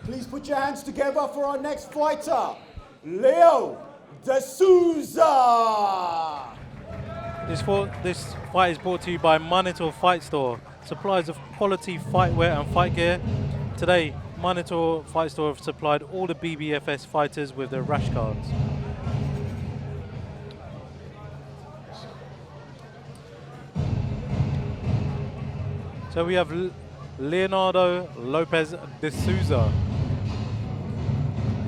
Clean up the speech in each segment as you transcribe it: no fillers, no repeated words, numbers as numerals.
Please put your hands together for our next fighter, Leo de Souza. This fight is brought to you by Monitor Fight Store, suppliers of quality fightwear and fight gear. Today, Monitor Fight Store have supplied all the BBFS fighters with their rash cards. So we have Leonardo Lopez de Souza.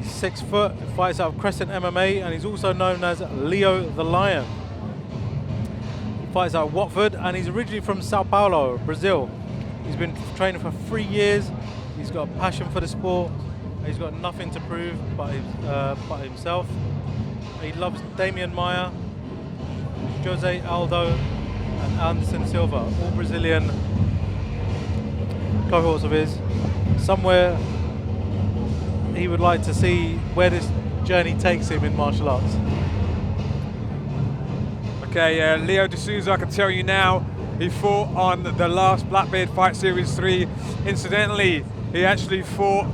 He's 6 foot, fights out of Crescent MMA, and he's also known as Leo the Lion. He fights out of Watford, and he's originally from Sao Paulo, Brazil. He's been training for 3 years. He's got a passion for the sport. He's got nothing to prove but himself. He loves Damian Maia, Jose Aldo, and Anderson Silva, all Brazilian cohorts of his. Somewhere he would like to see where this journey takes him in martial arts. Okay, Leo de Souza, I can tell you now, he fought on the last Blackbeard Fight Series 3. Incidentally, he actually fought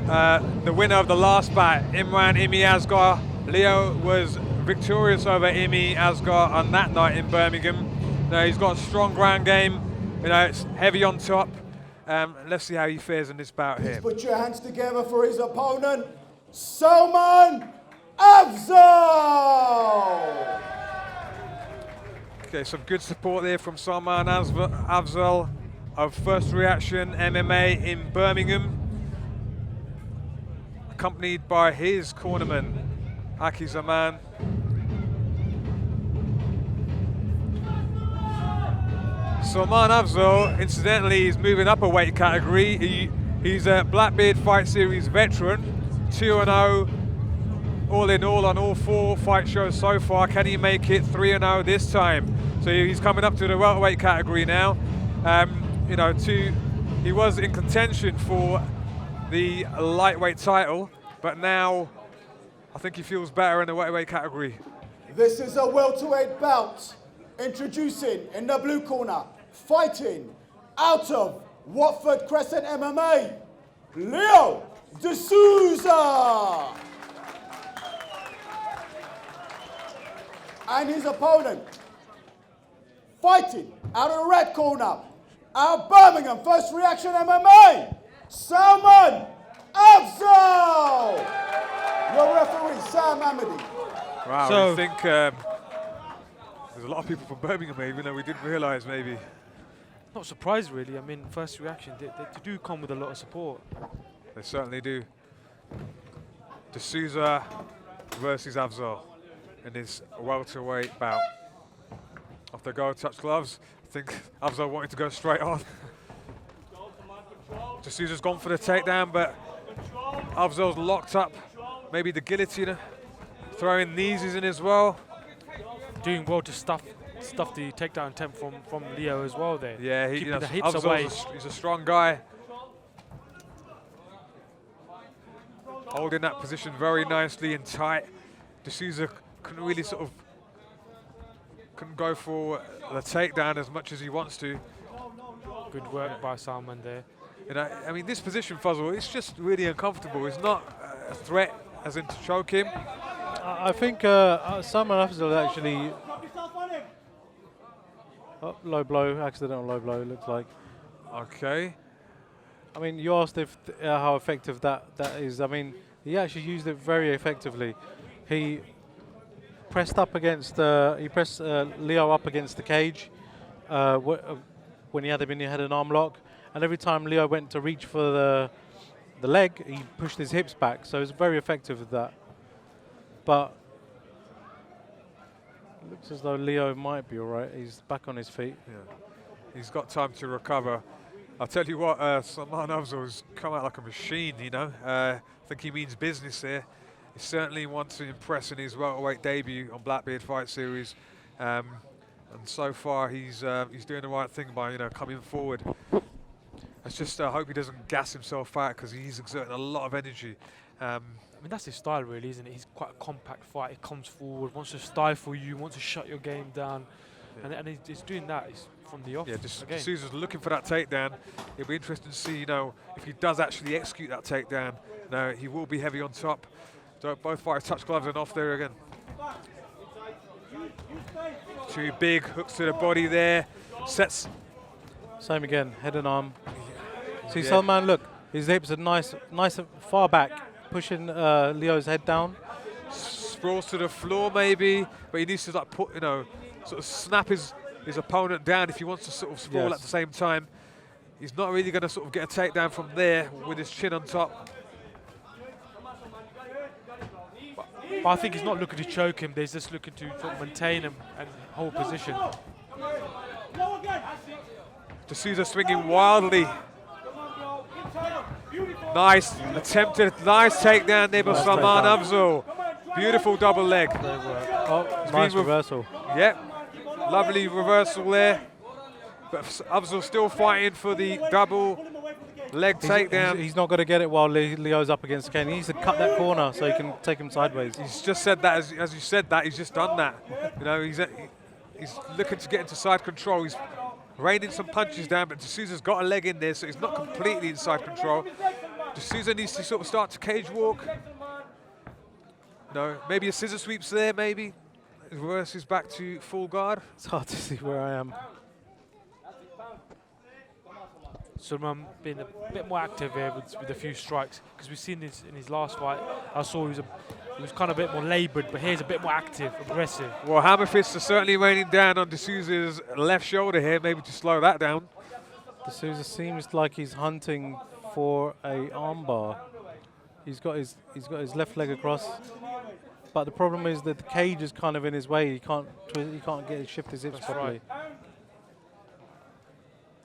the winner of the last bout, Imran Imi Asghar. Leo was victorious over Imi Asghar on that night in Birmingham. Now, he's got a strong ground game. You know, it's heavy on top. Let's see how he fares in this bout here. Put your hands together for his opponent, Salman Afzal. Okay, some good support there from Salman Afzal of First Reaction MMA in Birmingham, accompanied by his cornerman, Aki Zaman. Salman Afzal, incidentally, is moving up a weight category. He's a Blackbeard Fight Series veteran, 2-0 all in all on all 4 fight shows so far. Can he make it 3-0 this time? So he's coming up to the welterweight category now. You know, he was in contention for the lightweight title, but now I think he feels better in the welterweight category. This is a welterweight bout. Introducing in the blue corner, fighting out of Watford Crescent MMA, Leo de Souza. And his opponent, fighting out of the red corner, out of Birmingham First Reaction MMA, Salman Afzal. Your referee, Sam Amity. Wow, So, I think there's a lot of people from Birmingham, even though we didn't realise maybe. Not surprised really. I mean, First Reaction, they do come with a lot of support. They certainly do. De Souza versus Afzal in this welterweight bout. Off they go, touch gloves. I think Afzal wanted to go straight on. De Souza's gone for the takedown, but Afzal's locked up. Maybe the guillotine, throwing knees in as well. Doing well to stuff the takedown attempt from Leo as well there. Yeah, keeping the hips away. He's a strong guy. Holding that position very nicely and tight. De Souza couldn't really couldn't go for the takedown as much as he wants to. Good work by Salman there. You know, I mean, this position, Fuzzle, it's just really uncomfortable. It's not a threat as in to choke him. I think Salman Afzal actually... Oh, low blow, accidental low blow, it looks like. Okay. I mean, you asked if how effective that is. I mean, he actually used it very effectively. He pressed up against, Leo up against the cage when he had an arm lock, and every time Leo went to reach for the leg, he pushed his hips back. So it was very effective with that. But it looks as though Leo might be all right. He's back on his feet. Yeah. He's got time to recover. I'll tell you what, Salman Afzal has come out like a machine, you know. I think he means business there. He certainly wants to impress in his welterweight debut on Blackbeard Fight Series. And so far, he's doing the right thing by, you know, coming forward. Let's just hope he doesn't gas himself out, because he's exerting a lot of energy. I mean, that's his style really, isn't it? He's quite a compact fight. He comes forward, wants to stifle you, wants to shut your game down. Yeah. And he's doing that. He's from the off. Yeah, again. Souza's looking for that takedown. It'll be interesting to see, if he does actually execute that takedown. He will be heavy on top. So both fighters touch gloves and off there again. 2 big hooks to the body there. Sets. Same again, head and arm. See, Yeah. Salman, look, his hips are nice and far back, pushing Leo's head down. Sprawls to the floor maybe, but he needs to like put, sort of snap his opponent down if he wants to sort of sprawl at the same time. He's not really going to sort of get a takedown from there with his chin on top. But I think he's not looking to choke him. They're just looking to sort of maintain him and hold position. Souza swinging wildly. Nice takedown there by Salman Afzal. Beautiful double leg. Oh, nice reversal. Yep, lovely reversal there. But Afzal still fighting for the double leg takedown. He's not going to get it while Leo's up against the cage. He needs to cut that corner so he can take him sideways. He's just said that, as you said that, he's just done that. He's looking to get into side control. He's raining some punches down, but Souza's got a leg in there, so he's not completely in side control. Souza needs to sort of start to cage walk. Maybe a scissor sweeps there, maybe. Reverses back to full guard. It's hard to see where I am. Salman being a bit more active here with a few strikes, because we've seen this in his last fight. I saw he was kind of a bit more laboured, but here's a bit more active, aggressive. Well, hammer fists are certainly raining down on D'Souza's left shoulder here, maybe to slow that down. D'Souza seems like he's hunting for a armbar. He's got his left leg across, but the problem is that the cage is kind of in his way. He can't shift his hips properly. Right.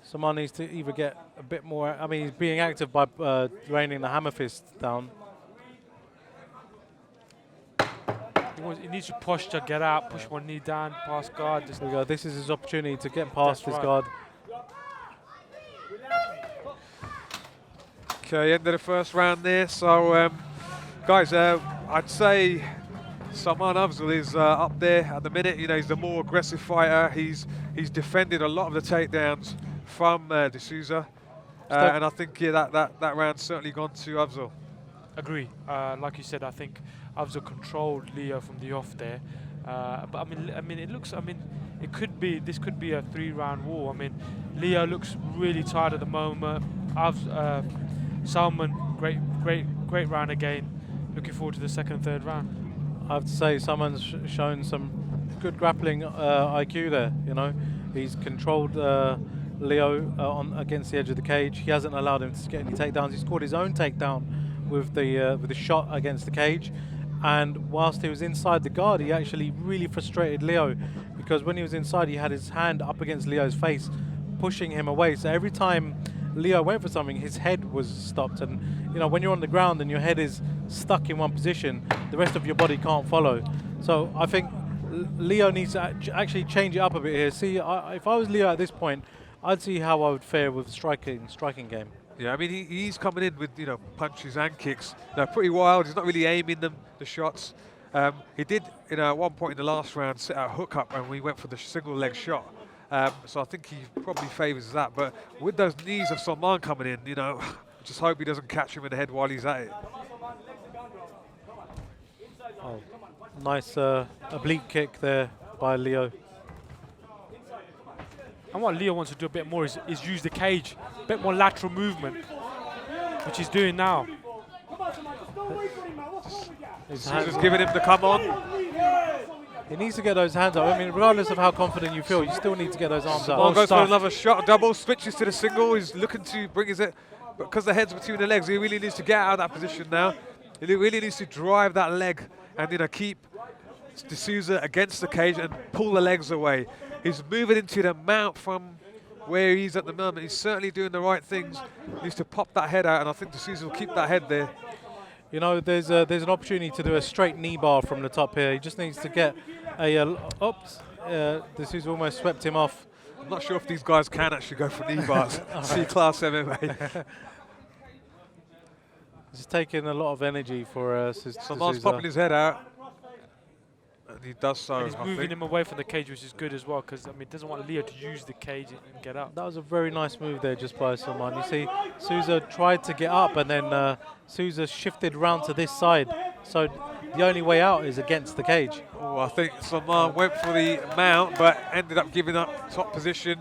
Someone needs to either get a bit more. I mean, he's being active by raining the hammer fist down. He needs to posture, get out, push one knee down, pass guard. There we go. This is his opportunity to get past his guard. Okay, end of the first round there. So, guys, I'd say Salman Afzal is up there at the minute. He's the more aggressive fighter. He's defended a lot of the takedowns from D'Souza, and I think that round's certainly gone to Afzal. Agree. Like you said, I think Afzal controlled Leo from the off there. But I mean, it looks. I mean, this could be a 3-round war. I mean, Leo looks really tired at the moment. Salman, great round again. Looking forward to the second and third round. I have to say, Salman's shown some good grappling IQ there. He's controlled Leo against the edge of the cage. He hasn't allowed him to get any takedowns. He scored his own takedown with the shot against the cage. And whilst he was inside the guard, he actually really frustrated Leo, because when he was inside, he had his hand up against Leo's face, pushing him away. So every time Leo went for something, his head was stopped. And when you're on the ground and your head is stuck in one position, the rest of your body can't follow. So I think Leo needs to actually change it up a bit here. See, if I was Leo at this point, I'd see how I would fare with striking game. Yeah, I mean, he's coming in with punches and kicks. Pretty wild. He's not really aiming the shots. He did, at one point in the last round, set out a hook up, and we went for the single leg shot. So I think he probably favours that. But with those knees of Salman coming in, just hope he doesn't catch him in the head while he's at it. Oh, nice oblique kick there by Leo. And what Leo wants to do a bit more is use the cage, a bit more lateral movement, which he's doing now. Souza's giving him the come on. He needs to get those hands up. I mean, regardless of how confident you feel, you still need to get those arms up. Salman goes for another shot, double, switches to the single. He's looking to bring his head, but because the head's between the legs, he really needs to get out of that position now. He really needs to drive that leg and keep D'Souza against the cage and pull the legs away. He's moving into the mount from where he's at the moment. He's certainly doing the right things. He needs to pop that head out, and I think D'Souza will keep that head there. There's an opportunity to do a straight knee bar from the top here. He just needs to get a oops. D'Souza almost swept him off. I'm not sure if these guys can actually go for knee bars. C-class MMA. It's taking a lot of energy for Salman's popping his head out. And he does so. And he's I moving think. him away from the cage, which is good as well, because I mean, doesn't want Leo to use the cage and get up. That was a very nice move there just by Salman. You see, Souza tried to get up and then Souza shifted round to this side. So the only way out is against the cage. Oh, I think Salman went for the mount, but ended up giving up top position.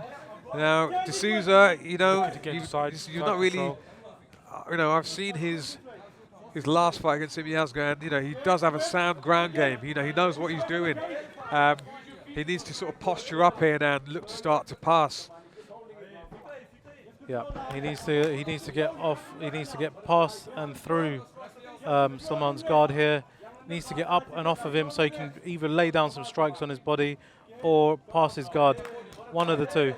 Now, D'Souza, you know, Looking to get inside, you're side not really, control. you know, I've seen his last fight against Imiazga, and you know, he does have a sound ground game. You know, he knows what he's doing. He needs to sort of posture up here now and look to start to pass. Yeah, he needs to get off. He needs to get past and through Salman's guard here. He needs to get up and off of him so he can either lay down some strikes on his body or pass his guard. One of the two.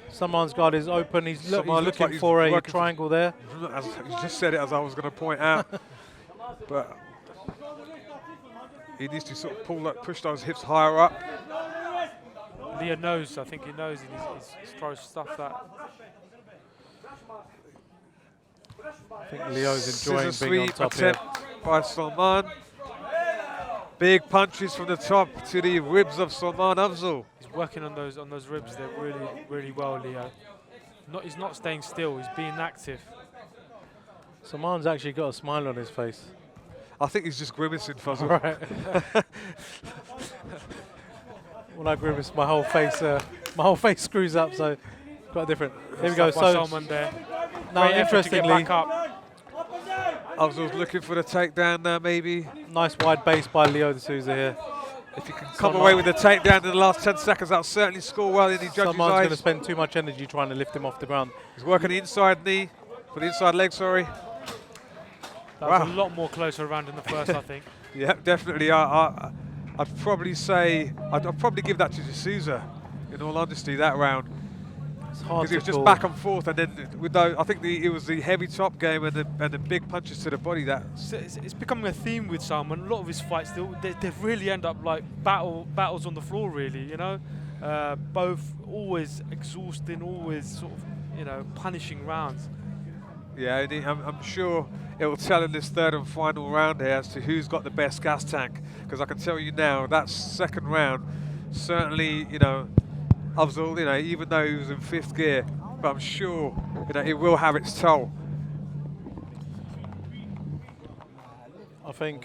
Salman's guard is open. He's looking like he's for a working triangle there. As you just said it, as I was going to point out, but he needs to sort of push those hips higher up. Leo knows. I think he knows. He's trying to stuff that. I think Leo's enjoying Scissor being on sweep top here. attempt by Salman. Big punches from the top to the ribs of Salman Afzal. He's working on those ribs there really well, Leo. He's not staying still. He's being active. Salman's actually got a smile on his face. I think he's just grimacing, Fuzzle. Right. When I grimace, my whole face screws up. So quite different. Here we go. Stuff by So Salman there. now, Great effort to get interestingly, back up. Afzal's looking for the takedown now, maybe. nice wide base by Leo D'Souza here. If he can come away with the takedown in the last 10 seconds, that'll certainly score well in the judge's Salman's going to eyes. spend too much energy trying to lift him off the ground. He's working the inside knee, for the inside leg, sorry. That was a lot more closer around in the first, I think. Yeah, definitely. I'd probably say, I'd probably give that to D'Souza, in all honesty, that round. It's hard Because he to was just call. back and forth, and then with those, I think it was the heavy top game and the big punches to the body that. So it's becoming a theme with Salman. A lot of his fights, they really end up like battles on the floor, really. You know, both always exhausting, always sort of, you know, punishing rounds. Yeah, and I'm sure it will tell in this third and final round here as to who's got the best gas tank. Because I can tell you now, that second round, certainly, you know, Afzal, you know, even though he was in fifth gear, but I'm sure, you know, it will have its toll. I think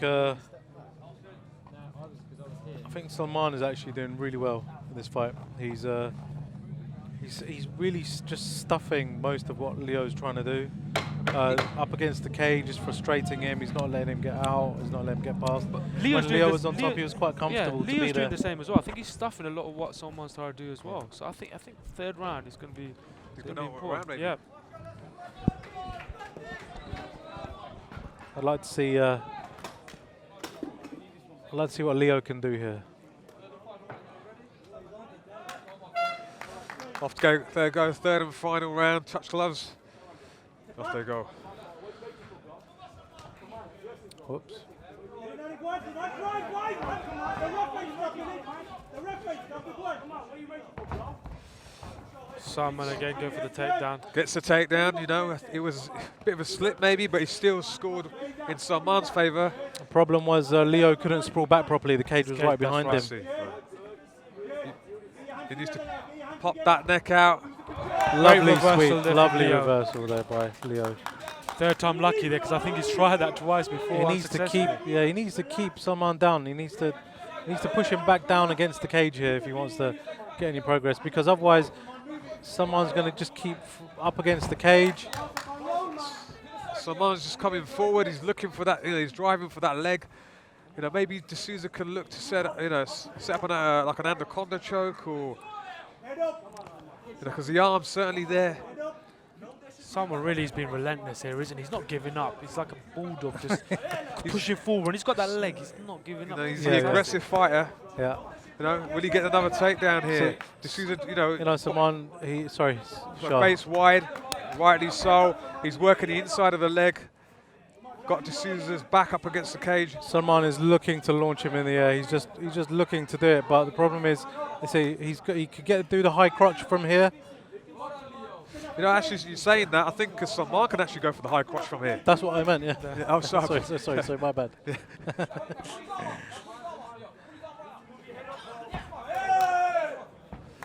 Salman is actually doing really well in this fight. He's really just stuffing most of what Leo's trying to do. Up against the cage is frustrating him. He's not letting him get out. He's not letting him get past. But when Leo was on top, he was quite comfortable to be Leo's there. doing the same as well. I think he's stuffing a lot of what Salman's trying to do as well. So I think third round is going to be important. Yeah. I'd like to see. I'd like to see what Leo can do here. Off to go, there goes third and final round, touch gloves. Off they go. Whoops. Salman again going for the takedown. Gets the takedown, you know, it was a bit of a slip maybe, but he still scored in Salman's favour. The problem was Leo couldn't sprawl back properly. The cage was right behind him. He needs to pop that neck out. Lovely reversal sweep, there lovely from Leo. reversal there by Leo. Third time lucky there, because I think he's tried that twice before. He needs to keep, he needs to keep Salman down. He needs to push him back down against the cage here if he wants to get any progress, because otherwise Salman's going to just keep up against the cage. Salman's just coming forward. He's looking for that. You know, he's driving for that leg. You know, maybe D'Souza can look to set up an like an anaconda choke, or because the arm's certainly there. Salman really has been relentless here, isn't he? He's not giving up. He's like a bulldog, just pushing forward. And he's got that leg. He's not giving up. You know, he's an aggressive fighter. Yeah. You know, will he get another takedown here? D'Souza, you know, Salman, Shah. base wide, rightly so. He's working the inside of the leg. Got D'Souza's back up against the cage. Salman is looking to launch him in the air. He's just looking to do it. But the problem is, he could do the high crotch from here. You know, actually, you're saying that. I think Salman can actually go for the high crotch from here. That's what I meant. Yeah. Oh, sorry. sorry, my bad.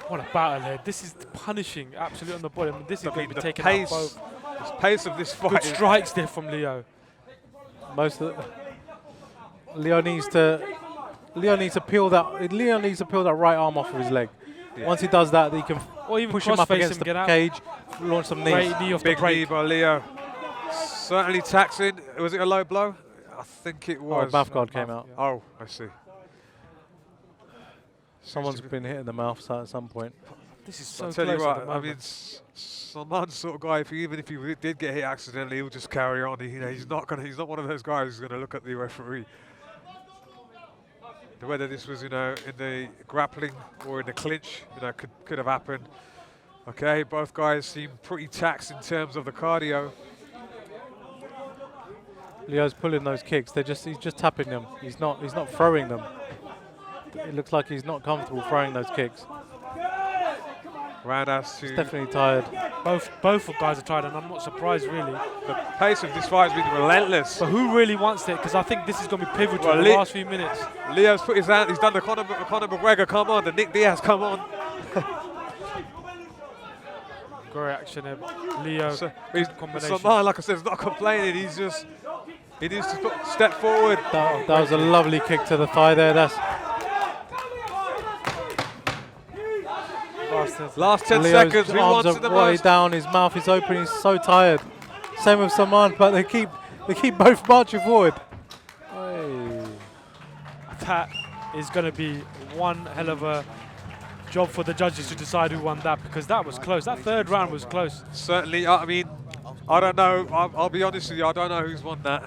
What a battle here. This is punishing, absolutely on the body. I mean, this is going to be taken out pace, both. the pace of this fight. Good strikes there from Leo. Most of Leo needs to peel that right arm off of his leg. Yeah. Once he does that, he can Or even push him up crossface against him, get the out. cage, launch some knees. Great knee off Big the break. knee by Leo. Certainly taxing. Was it a low blow? I think it was. mouth guard came out. Yeah. Oh, I see. Someone's been hit in the mouth at some point. This is so I'll tell close you at what, the I mean, moment. Salman's the sort of guy, even if he did get hit accidentally, he'll just carry on. He's not one of those guys who's going to look at the referee. Whether this was, in the grappling or in the clinch, could have happened. Okay, both guys seem pretty taxed in terms of the cardio. Leo's pulling those kicks. He's just tapping them. He's not throwing them. It looks like he's not comfortable throwing those kicks. Roundhouse to He's definitely tired. Both guys are tired, and I'm not surprised really. the pace of this fight has been relentless. But who really wants it? Because I think this is going to be pivotal Well, in the last few minutes. Leo's put his hand. He's done the Conor McGregor. Come on, the Nick Diaz. Come on. Great action there. Leo, So, good combination. Salman, like I said, is not complaining. He needs to step forward. That was a lovely kick to the thigh there. Last 10 Leo's seconds. Who arms wants it are the way most? down. His mouth is open. He's so tired. Same with Salman, but they keep both marching forward. Hey. That is going to be one hell of a job for the judges to decide who won that, because that was close. That third round was close. Certainly. I mean, I don't know. I'll be honest with you. I don't know who's won that.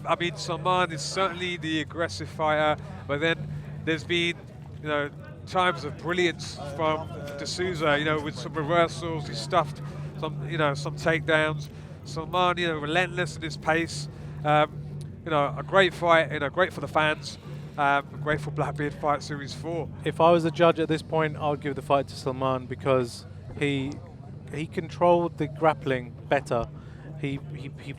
I mean, Salman is certainly the aggressive fighter, but then there's been, times of brilliance from Souza, with some reversals. He stuffed some takedowns. Salman, relentless in his pace. A great fight, great for the fans. Great for Blackbeard Fight Series 4. If I was a judge at this point, I would give the fight to Salman because he controlled the grappling better. He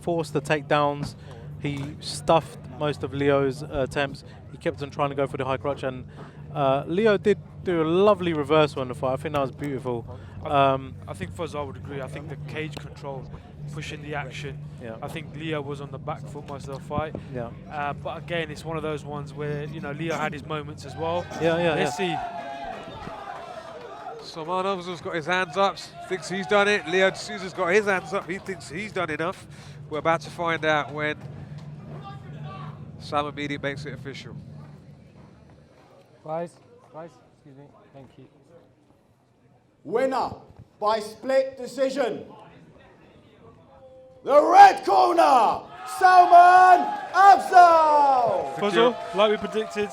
forced the takedowns. He stuffed most of Leo's attempts. He kept on trying to go for the high crotch, and Leo did do a lovely reversal in the fight. I think that was beautiful. I think Afzal would agree. I think the cage control, pushing the action. Yeah. I think Leo was on the back foot most of the fight. Yeah. But again, it's one of those ones where Leo had his moments as well. Yeah. Let's see. Salman Afzal's got his hands up, thinks he's done it. Leo Souza's got his hands up, he thinks he's done enough. We're about to find out when Salman Media makes it official. Guys, excuse me, thank you. Winner by split decision. The red corner, Salman Afzal. Afzal, like we predicted,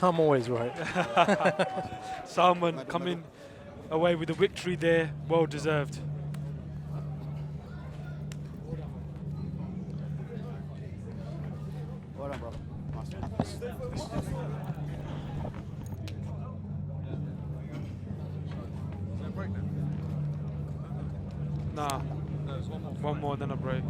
I'm always right. Salman coming away with a victory there, well deserved. Well done, brother. Nah, one more, then a break.